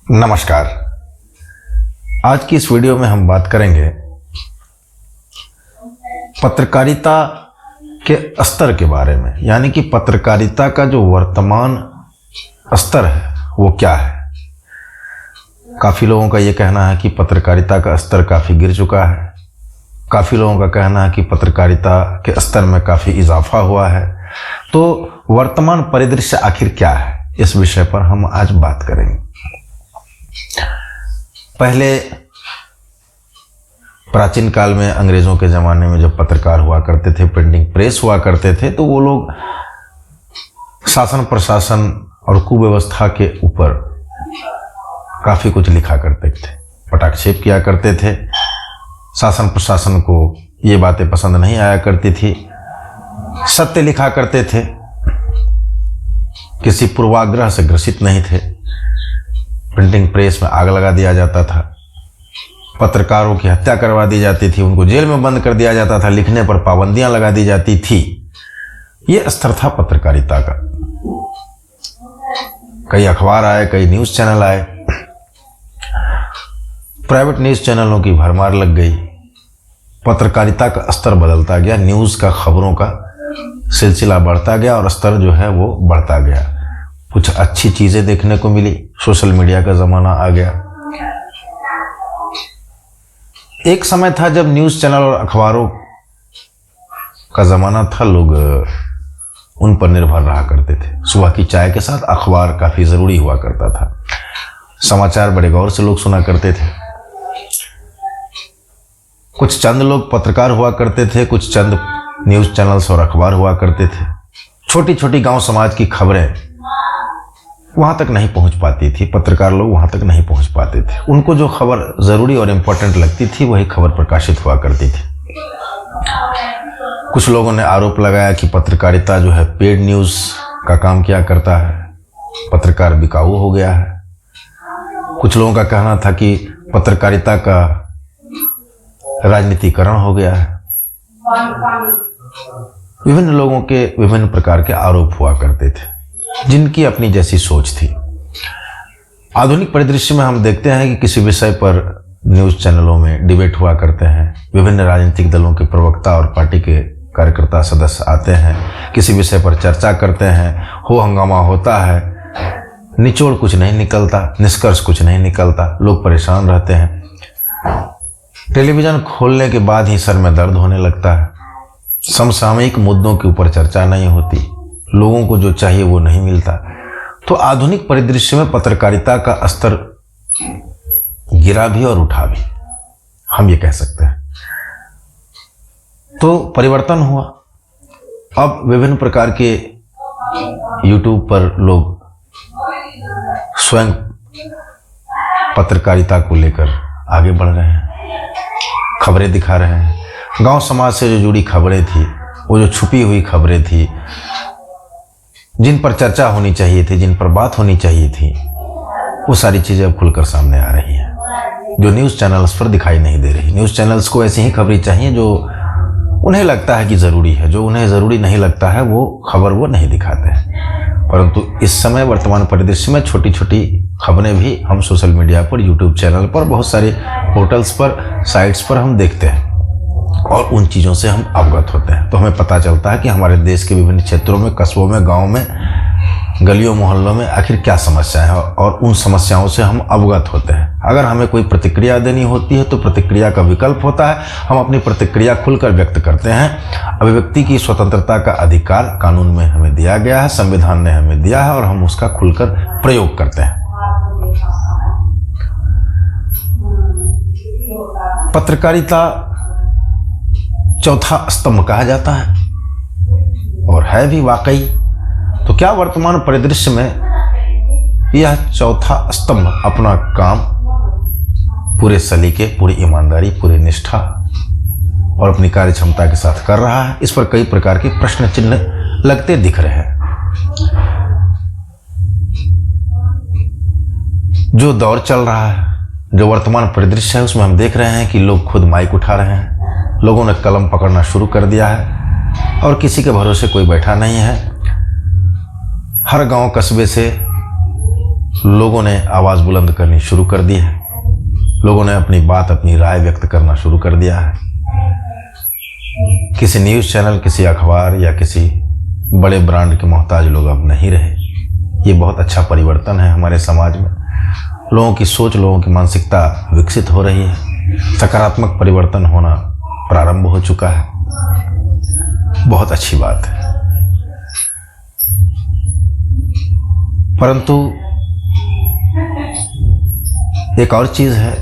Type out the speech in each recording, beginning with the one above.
नमस्कार। आज की इस वीडियो में हम बात करेंगे पत्रकारिता के स्तर के बारे में, यानी कि पत्रकारिता का जो वर्तमान स्तर है वो क्या है। काफ़ी लोगों का ये कहना है कि पत्रकारिता का स्तर काफ़ी गिर चुका है, काफ़ी लोगों का कहना है कि पत्रकारिता के स्तर में काफ़ी इजाफा हुआ है। तो वर्तमान परिदृश्य आखिर क्या है, इस विषय पर हम आज बात करेंगे। पहले प्राचीन काल में अंग्रेज़ों के ज़माने में जब पत्रकार हुआ करते थे, प्रिंटिंग प्रेस हुआ करते थे, तो वो लोग शासन प्रशासन और कुव्यवस्था के ऊपर काफ़ी कुछ लिखा करते थे, पटाक्षेप किया करते थे। शासन प्रशासन को ये बातें पसंद नहीं आया करती थी, सत्य लिखा करते थे, किसी पूर्वाग्रह से ग्रसित नहीं थे। प्रिंटिंग प्रेस में आग लगा दिया जाता था, पत्रकारों की हत्या करवा दी जाती थी, उनको जेल में बंद कर दिया जाता था, लिखने पर पाबंदियां लगा दी जाती थी। ये स्तर था पत्रकारिता का। कई अखबार आए, कई न्यूज़ चैनल आए, प्राइवेट न्यूज़ चैनलों की भरमार लग गई। पत्रकारिता का स्तर बदलता गया, न्यूज़ का, खबरों का सिलसिला बढ़ता गया और स्तर जो है वो बढ़ता गया। कुछ अच्छी चीज़ें देखने को मिली, सोशल मीडिया का ज़माना आ गया। एक समय था जब न्यूज़ चैनल और अखबारों का ज़माना था, लोग उन पर निर्भर रहा करते थे। सुबह की चाय के साथ अखबार काफ़ी ज़रूरी हुआ करता था, समाचार बड़े गौर से लोग सुना करते थे। कुछ चंद लोग पत्रकार हुआ करते थे, कुछ चंद न्यूज़ चैनल्स और अखबार हुआ करते थे। छोटी छोटी गांव समाज की खबरें वहाँ तक नहीं पहुँच पाती थी, पत्रकार लोग वहाँ तक नहीं पहुँच पाते थे। उनको जो खबर ज़रूरी और इम्पोर्टेंट लगती थी वही खबर प्रकाशित हुआ करती थी। कुछ लोगों ने आरोप लगाया कि पत्रकारिता जो है पेड न्यूज़ का काम किया करता है, पत्रकार बिकाऊ हो गया है। कुछ लोगों का कहना था कि पत्रकारिता का राजनीतिकरण हो गया है। विभिन्न लोगों के विभिन्न प्रकार के आरोप हुआ करते थे, जिनकी अपनी जैसी सोच थी। आधुनिक परिदृश्य में हम देखते हैं कि किसी विषय पर न्यूज़ चैनलों में डिबेट हुआ करते हैं, विभिन्न राजनीतिक दलों के प्रवक्ता और पार्टी के कार्यकर्ता सदस्य आते हैं, किसी विषय पर चर्चा करते हैं, हो हंगामा होता है, निचोड़ कुछ नहीं निकलता, निष्कर्ष कुछ नहीं निकलता, लोग परेशान रहते हैं। टेलीविज़न खोलने के बाद ही सर में दर्द होने लगता है, समसामयिक मुद्दों के ऊपर चर्चा नहीं होती, लोगों को जो चाहिए वो नहीं मिलता। तो आधुनिक परिदृश्य में पत्रकारिता का स्तर गिरा भी और उठा भी, हम ये कह सकते हैं। तो परिवर्तन हुआ। अब विभिन्न प्रकार के यूट्यूब पर लोग स्वयं पत्रकारिता को लेकर आगे बढ़ रहे हैं, खबरें दिखा रहे हैं। गांव समाज से जो जुड़ी खबरें थी, वो जो छुपी हुई खबरें थी, जिन पर चर्चा होनी चाहिए थी, जिन पर बात होनी चाहिए थी, वो सारी चीज़ें अब खुलकर सामने आ रही हैं, जो न्यूज़ चैनल्स पर दिखाई नहीं दे रही। न्यूज़ चैनल्स को ऐसी ही खबरें चाहिए जो उन्हें लगता है कि ज़रूरी है, जो उन्हें ज़रूरी नहीं लगता है वो खबर वो नहीं दिखाते हैं। परंतु इस समय वर्तमान परिदृश्य में छोटी छोटी खबरें भी हम सोशल मीडिया पर, यूट्यूब चैनल पर, बहुत सारे पोर्टल्स पर, साइट्स पर हम देखते हैं और उन चीज़ों से हम अवगत होते हैं। तो हमें पता चलता है कि हमारे देश के विभिन्न क्षेत्रों में, कस्बों में, गाँव में, गलियों मोहल्लों में आखिर क्या समस्याएं हैं और उन समस्याओं से हम अवगत होते हैं। अगर हमें कोई प्रतिक्रिया देनी होती है तो प्रतिक्रिया का विकल्प होता है, हम अपनी प्रतिक्रिया खुलकर व्यक्त करते हैं। अभिव्यक्ति की स्वतंत्रता का अधिकार कानून में हमें दिया गया है, संविधान ने हमें दिया है और हम उसका खुलकर प्रयोग करते हैं। पत्रकारिता चौथा स्तंभ कहा जाता है और है भी वाकई। तो क्या वर्तमान परिदृश्य में यह चौथा स्तंभ अपना काम पूरे सलीके, पूरी ईमानदारी, पूरी निष्ठा और अपनी कार्य क्षमता के साथ कर रहा है? इस पर कई प्रकार के प्रश्न चिन्ह लगते दिख रहे हैं। जो दौर चल रहा है, जो वर्तमान परिदृश्य है, उसमें हम देख रहे हैं कि लोग खुद माइक उठा रहे हैं, लोगों ने कलम पकड़ना शुरू कर दिया है और किसी के भरोसे कोई बैठा नहीं है। हर गांव कस्बे से लोगों ने आवाज़ बुलंद करनी शुरू कर दी है, लोगों ने अपनी बात, अपनी राय व्यक्त करना शुरू कर दिया है। किसी न्यूज़ चैनल, किसी अखबार या किसी बड़े ब्रांड के मोहताज लोग अब नहीं रहे। ये बहुत अच्छा परिवर्तन है हमारे समाज में। लोगों की सोच, लोगों की मानसिकता विकसित हो रही है, सकारात्मक परिवर्तन होना प्रारंभ हो चुका है। बहुत अच्छी बात है। परंतु एक और चीज़ है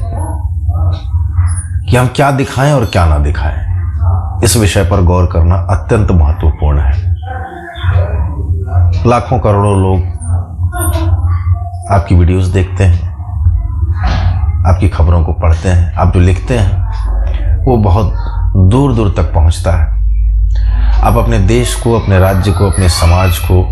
कि हम क्या दिखाएं और क्या ना दिखाएं, इस विषय पर गौर करना अत्यंत महत्वपूर्ण है। लाखों करोड़ों लोग आपकी वीडियोस देखते हैं, आपकी खबरों को पढ़ते हैं, आप जो लिखते हैं वो बहुत दूर दूर तक पहुंचता है। आप अपने देश को, अपने राज्य को, अपने समाज को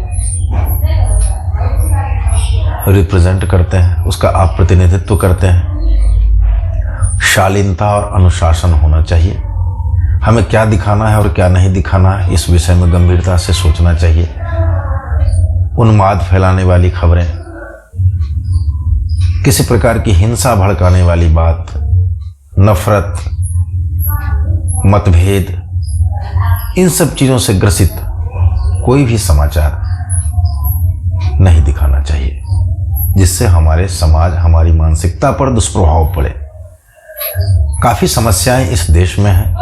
रिप्रेजेंट करते हैं, उसका आप प्रतिनिधित्व करते हैं। शालीनता और अनुशासन होना चाहिए। हमें क्या दिखाना है और क्या नहीं दिखाना है, इस विषय में गंभीरता से सोचना चाहिए। उन्माद फैलाने वाली खबरें, किसी प्रकार की हिंसा भड़काने वाली बात, नफरत, मतभेद, इन सब चीज़ों से ग्रसित कोई भी समाचार नहीं दिखाना चाहिए, जिससे हमारे समाज, हमारी मानसिकता पर दुष्प्रभाव पड़े। काफ़ी समस्याएं इस देश में हैं।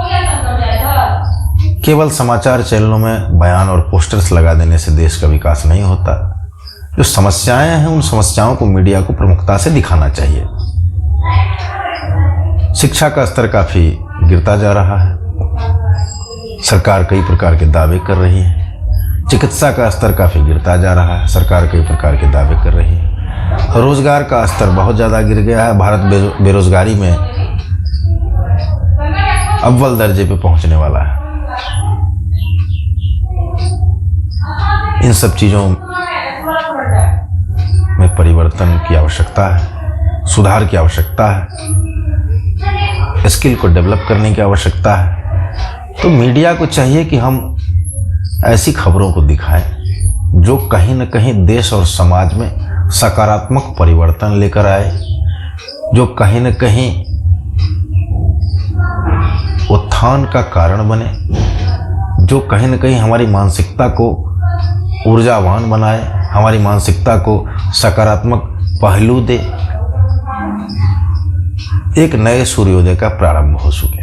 केवल समाचार चैनलों में बयान और पोस्टर्स लगा देने से देश का विकास नहीं होता। जो समस्याएं हैं, उन समस्याओं को मीडिया को प्रमुखता से दिखाना चाहिए। शिक्षा का स्तर काफ़ी गिरता जा रहा है, सरकार कई प्रकार के दावे कर रही है। चिकित्सा का स्तर काफ़ी गिरता जा रहा है, सरकार कई प्रकार के दावे कर रही है। रोजगार का स्तर बहुत ज़्यादा गिर गया है। भारत बेरोजगारी में अव्वल दर्जे पे पहुंचने वाला है। इन सब चीज़ों में परिवर्तन की आवश्यकता है, सुधार की आवश्यकता है, स्किल को डेवलप करने की आवश्यकता है। तो मीडिया को चाहिए कि हम ऐसी खबरों को दिखाएं जो कहीं न कहीं देश और समाज में सकारात्मक परिवर्तन लेकर आए, जो कहीं न कहीं उत्थान का कारण बने, जो कहीं न कहीं हमारी मानसिकता को ऊर्जावान बनाए, हमारी मानसिकता को सकारात्मक पहलू दे, एक नए सूर्योदय का प्रारंभ हो सके।